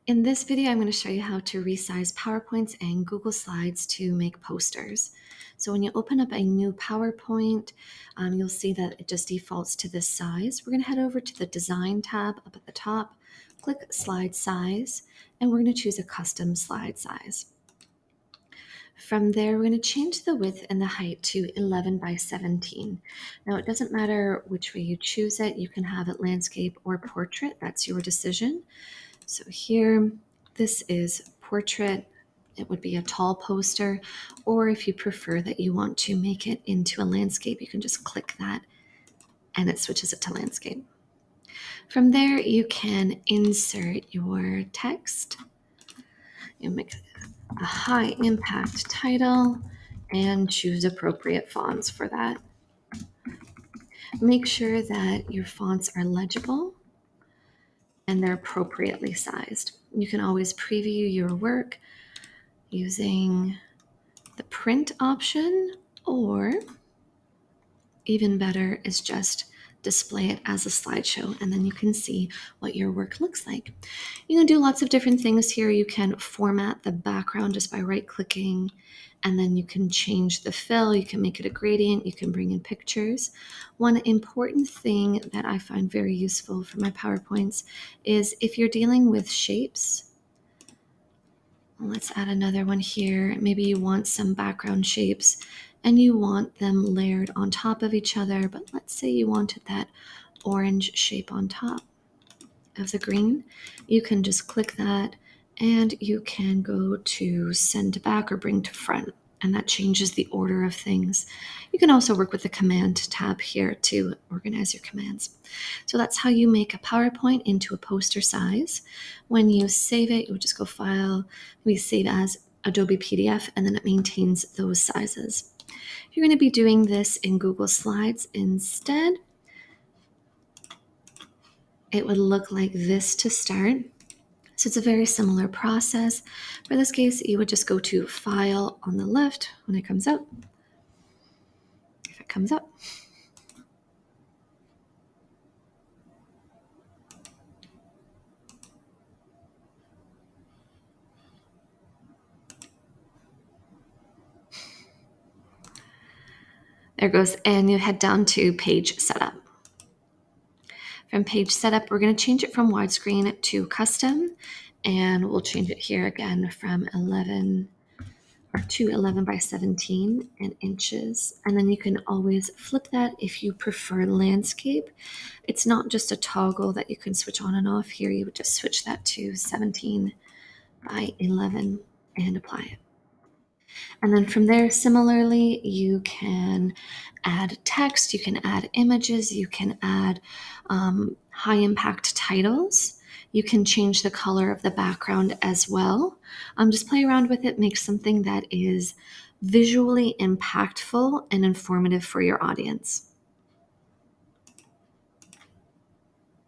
In this video, I'm going to show you how to resize PowerPoints and Google Slides to make posters. So when you open up a new PowerPoint, you'll see that it just defaults to this size. We're going to head over to the Design tab up at the top, click Slide Size, and we're going to choose a custom slide size. From there, we're going to change the width and the height to 11 by 17. Now, it doesn't matter which way you choose it. You can have it landscape or portrait. That's your decision. So here, this is portrait. It would be a tall poster, or if you prefer that you want to make it into a landscape, you can just click that and it switches it to landscape. From there, you can insert your text. You make a high impact title and choose appropriate fonts for that. Make sure that your fonts are legible and they're appropriately sized. You can always preview your work using the print option, or even better is just display it as a slideshow, and then you can see what your work looks like. You can do lots of different things here. You can format the background just by right-clicking, and then you can change the fill. You can make it a gradient. You can bring in pictures. One important thing that I find very useful for my PowerPoints is if you're dealing with shapes. Let's add another one here. Maybe you want some background shapes and you want them layered on top of each other, but let's say you wanted that orange shape on top of the green. You can just click that and you can go to send to back or bring to front, and that changes the order of things. You can also work with the command tab here to organize your commands. So that's how you make a PowerPoint into a poster size. When you save it, you would just go File, maybe Save As Adobe PDF, and then it maintains those sizes. If you're going to be doing this in Google Slides instead, it would look like this to start. So it's a very similar process. For this case, you would just go to File on the left when it comes up. If it comes up. There it goes, and you head down to Page Setup. From Page Setup, we're going to change it from widescreen to custom, and we'll change it here again from 11 by 17 in inches. And then you can always flip that if you prefer landscape. It's not just a toggle that you can switch on and off. Here you would just switch that to 17 by 11 and apply it. And then from there, similarly, you can add text, you can add images, you can add high impact titles. You can change the color of the background as well. Just play around with it, make something that is visually impactful and informative for your audience.